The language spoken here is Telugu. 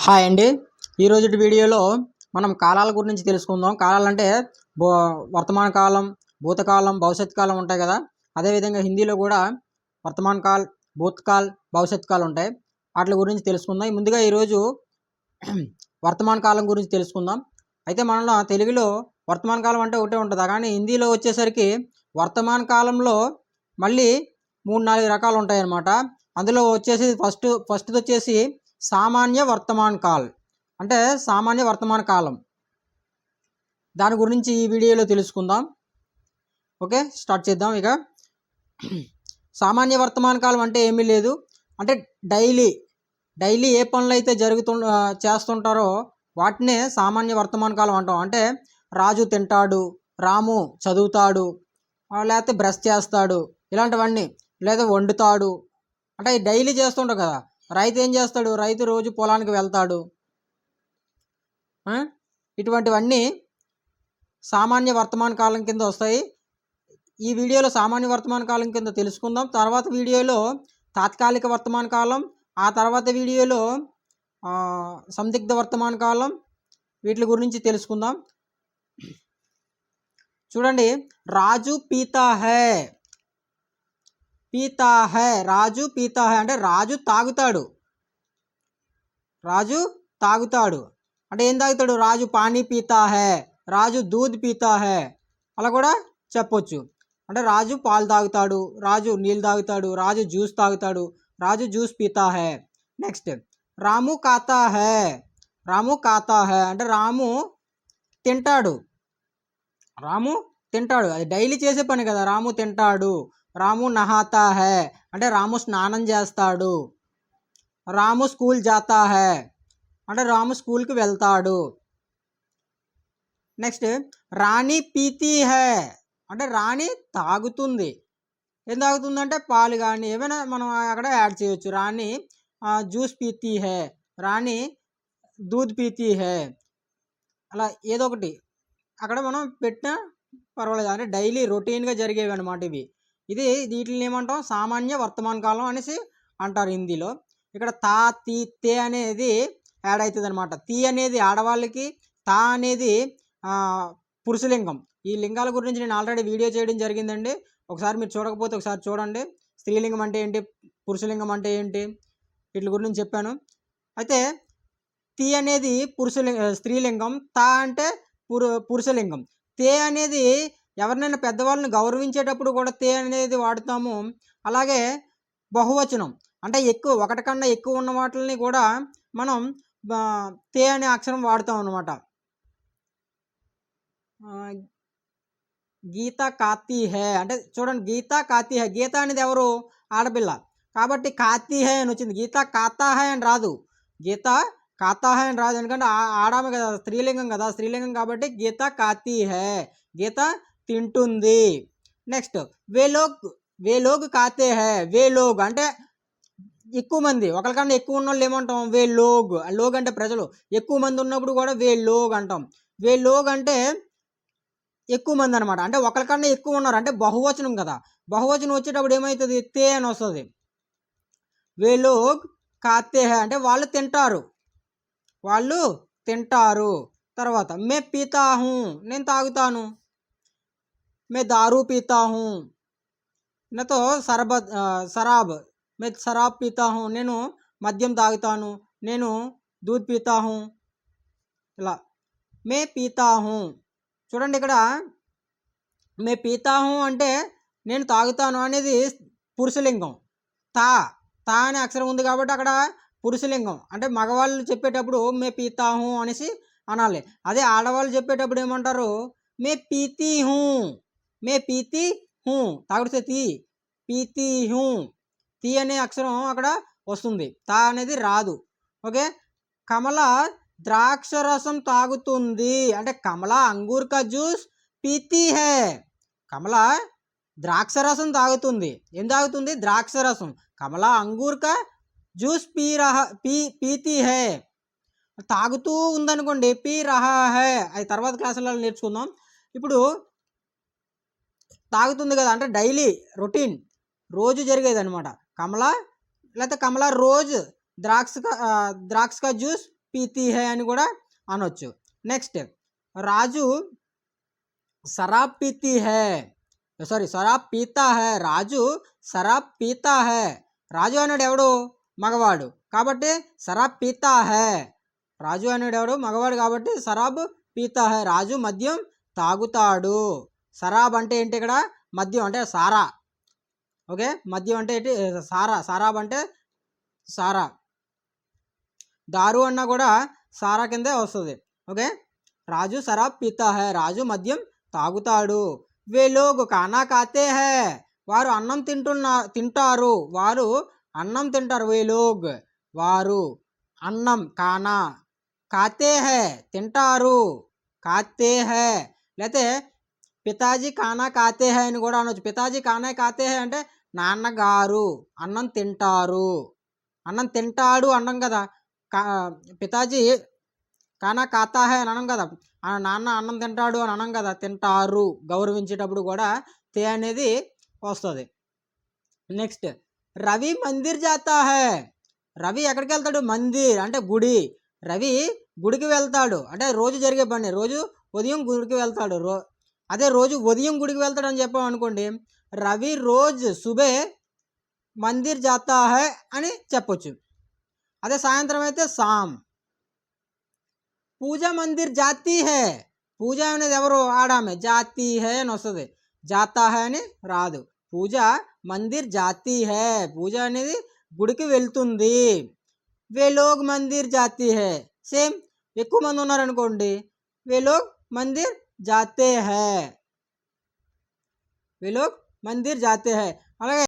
హాయ్ అండి. ఈరోజు వీడియోలో మనం కాలాల గురించి తెలుసుకుందాం. కాలాలంటే వర్తమాన కాలం, భూతకాలం, భవిష్యత్ కాలం ఉంటాయి కదా. అదేవిధంగా హిందీలో కూడా వర్తమాన కాల్, భూతకాల్, భవిష్యత్ కాల్ ఉంటాయి. వాటి గురించి తెలుసుకుందాం. ముందుగా ఈరోజు వర్తమాన కాలం గురించి తెలుసుకుందాం. అయితే మనలో తెలుగులో వర్తమాన కాలం అంటే ఒకటే ఉంటుంది, కానీ హిందీలో వచ్చేసరికి వర్తమాన కాలంలో మళ్ళీ 3-4 రకాలు ఉంటాయన్నమాట. అందులో వచ్చేసి ఫస్ట్ది వచ్చేసి సామాన్య వర్తమాన కాల్, అంటే సామాన్య వర్తమాన కాలం. దాని గురించి ఈ వీడియోలో తెలుసుకుందాం. ఓకే, స్టార్ట్ చేద్దాం. ఇక సామాన్య వర్తమాన కాలం అంటే ఏమీ లేదు, అంటే డైలీ ఏ పనులు అయితే చేస్తుంటారో వాటినే సామాన్య వర్తమాన కాలం అంటాం. అంటే రాజు తింటాడు, రాము చదువుతాడు, లేకపోతే బ్రష్ చేస్తాడు, ఇలాంటివన్నీ, లేదా వండుతాడు, అంటే డైలీ చేస్తుంటాం కదా. రైతు ఏం చేస్తాడు? రైతు రోజు పొలానికి వెళ్తాడు. ఇటువంటివన్నీ సామాన్య వర్తమాన కాలం కింద వస్తాయి. ఈ వీడియోలో సామాన్య వర్తమాన కాలం కింద తెలుసుకుందాం. తర్వాత వీడియోలో తాత్కాలిక వర్తమాన కాలం, ఆ తర్వాత వీడియోలో సందిగ్ధ వర్తమాన కాలం, వీటి గురించి తెలుసుకుందాం. చూడండి, రాజు పీతా హై, పీతా హై, రాజు పీతా హై అంటే రాజు తాగుతాడు. రాజు తాగుతాడు అంటే ఏం తాగుతాడు? రాజు పానీ పీతా హై, రాజు దూద్ పీతా హై, అలా కూడా చెప్పొచ్చు. అంటే రాజు పాలు తాగుతాడు, రాజు నీళ్ళు తాగుతాడు, రాజు జ్యూస్ తాగుతాడు, రాజు జ్యూస్ పీతా హై. నెక్స్ట్, రాము ఖాతా హై, రాము ఖాతా హై అంటే రాము తింటాడు. రాము తింటాడు, అది డైలీ చేసే పని కదా. రాము తింటాడు. రాము నహాతా హై అంటే రాము స్నానం చేస్తాడు. రాము స్కూల్ జాతా హై అంటే రాము స్కూల్కి వెళ్తాడు. నెక్స్ట్, రాణి పీతీ హై అంటే రాణి తాగుతుంది. ఏం తాగుతుంది అంటే పాలు కానీ ఏమైనా మనం అక్కడ యాడ్ చేయొచ్చు. రాణి జ్యూస్ పీతీ హై, రాణి దూద్ పీతీ హై, అలా ఏదో ఒకటి అక్కడ మనం పెట్టినా పర్వాలేదు. అంటే డైలీ రొటీన్గా జరిగేవి అనమాట ఇవి. వీటిని ఏమంటాం? సామాన్య వర్తమాన కాలం అనేసి అంటారు హిందీలో. ఇక్కడ తా, తీ, తే అనేది యాడ్ అవుతుంది అనమాట. తీ అనేది ఆడవాళ్ళకి, తా అనేది పురుషలింగం. ఈ లింగాల గురించి నేను ఆల్రెడీ వీడియో చేయడం జరిగిందండి. ఒకసారి మీరు చూడకపోతే ఒకసారి చూడండి. స్త్రీలింగం అంటే ఏంటి, పురుషలింగం అంటే ఏంటి, వీటి గురించి చెప్పాను. అయితే తీ అనేది స్త్రీలింగం, తా అంటే పురుషలింగం. తే అనేది ఎవరినైనా పెద్దవాళ్ళని గౌరవించేటప్పుడు కూడా తే అనేది వాడుతాము. అలాగే బహువచనం అంటే ఒకటి కన్నా ఎక్కువ ఉన్న వాటిని కూడా మనం తే అనే అక్షరం వాడుతాం అన్నమాట. గీత కాతీ హై అంటే చూడండి, గీత కాతీ హై, గీత అనేది ఎవరు? ఆడపిల్ల, కాబట్టి కాతీ హై అని వచ్చింది. గీత కాతా హై అని రాదు, గీత కాతా హై అని రాదు, ఎందుకంటే ఆడామే కదా, స్త్రీలింగం కదా. స్త్రీలింగం కాబట్టి గీత కాతీ హై, గీత తింటుంది. నెక్స్ట్, వేలోగ్ కాతే హై, వేలోగ్ అంటే ఎక్కువ మంది, ఒకరికన్నా ఎక్కువ ఉన్న వాళ్ళు ఏమంటాం? లోగ్ అంటే ప్రజలు. ఎక్కువ మంది ఉన్నప్పుడు కూడా లోగ్ అంటాం. లోగ్ అంటే ఎక్కువ మంది అనమాట. అంటే ఒకరికన్నా ఎక్కువ ఉన్నారు అంటే బహువచనం కదా. బహువచనం వచ్చేటప్పుడు ఏమవుతుంది? తే అని వస్తుంది. లోగ్ కాతే హై అంటే వాళ్ళు తింటారు, వాళ్ళు తింటారు. తర్వాత మే పీతా హూ, నేను తాగుతాను. మే దారూ పీతా హూ, నాతో శరాబ్, మే శరాబ్ పీతా హూ, నేను మద్యం తాగుతాను. నేను దూద్ పీతా హూ, ఇలా మే పీతా హూ. చూడండి, ఇక్కడ మే పీతా హూ అంటే నేను తాగుతాను అనేది పురుషలింగం. తా అనే అక్షరం ఉంది కాబట్టి అక్కడ పురుషలింగం. అంటే మగవాళ్ళు చెప్పేటప్పుడు మే పీతా హూ అనేసి అనాలి. అదే ఆడవాళ్ళు చెప్పేటప్పుడు ఏమంటారు? మే పీతీ హూ, మే పీతీ హూ, తాగుడితే తీ, పీతీ హూ, తీ అనే అక్షరం అక్కడ వస్తుంది, తా అనేది రాదు. ఓకే, కమల ద్రాక్ష రసం తాగుతుంది అంటే కమల అంగూర్ కా జ్యూస్ పీతీ హై. కమల ద్రాక్ష రసం తాగుతుంది. ఏం తాగుతుంది? ద్రాక్ష రసం. కమల అంగూర్ కా జ్యూస్ పీతీ హై, తాగుతూ ఉందనుకోండి పీ రహా హై, అది తర్వాత క్లాసులలో నేర్చుకుందాం. ఇప్పుడు తాగుతుంది కదా అంటే డైలీ రొటీన్, రోజు జరిగేది అనమాట. కమల లేకపోతే కమల రోజ్ ద్రాక్ష కా జ్యూస్ పీతీ హై అని కూడా అనొచ్చు. నెక్స్ట్ రాజు శరాబ్ పీతీ హై, సారీ శరాబ్ పీతా హై, రాజు శరాబ్ పీతా హై. రాజు అనేది ఎవడు? మగవాడు కాబట్టి శరాబ్ పీతా హై. రాజు అనేది ఎవడు? మగవాడు కాబట్టి శరాబ్ పీతా హై, రాజు మద్యం తాగుతాడు. శరాబ్ అంటే ఏంటి? ఇక్కడ మద్యం అంటే సారా. ఓకే, మద్యం అంటే ఏంటి? సారా. శరాబ్ అంటే సారా. దారు అన్నా కూడా సారా కిందే వస్తుంది. ఓకే, రాజు శరాబ్ పీతా హై, రాజు మద్యం తాగుతాడు. వే లోగ్ ఖానా ఖాతే హై, వారు అన్నం తింటారు. వారు అన్నం తింటారు. వే లోగ్ వారు, అన్నం ఖానా, ఖాతే హై తింటారు, ఖాతే హై. లేకపోతే పితాజీ ఖానా ఖాతే హై అని కూడా అనొచ్చు. పితాజీ ఖానా ఖాతే హై అంటే నాన్నగారు అన్నం తింటారు. అన్నం తింటాడు అన్నం కదా, పితాజీ ఖానా ఖాతా హై అని అనం కదా, నాన్న అన్నం తింటాడు అని అనం కదా, తింటారు. గౌరవించేటప్పుడు కూడా తే అనేది వస్తుంది. నెక్స్ట్ రవి మందిర్ జాతా హై, రవి ఎక్కడికి వెళ్తాడు? మందిర్ అంటే గుడి. రవి గుడికి వెళ్తాడు అంటే రోజు జరిగే పని, రోజు ఉదయం గుడికి వెళ్తాడు. అదే రోజు ఉదయం గుడికి వెళ్తాడు అని చెప్పాం అనుకోండి, రవి రోజ్ సుబే మందిర్ జాతా హై అని చెప్పొచ్చు. అదే సాయంత్రం అయితే సామ్. పూజ మందిర్ జాతీ హై, పూజ అనేది ఎవరు? ఆడామె. జాతీ హై అని వస్తుంది, జాతా హై అని రాదు. పూజ మందిర్ జాతీ హై, పూజ అనేది గుడికి వెళ్తుంది. వే లోగ్ మందిర్ జాతీ హై, సేమ్ ఎక్కువ మంది ఉన్నారనుకోండి, వే లోగ్ మందిర్ జాతే హై, వే లోగ్ మందిర్ జాతే హై. అలాగే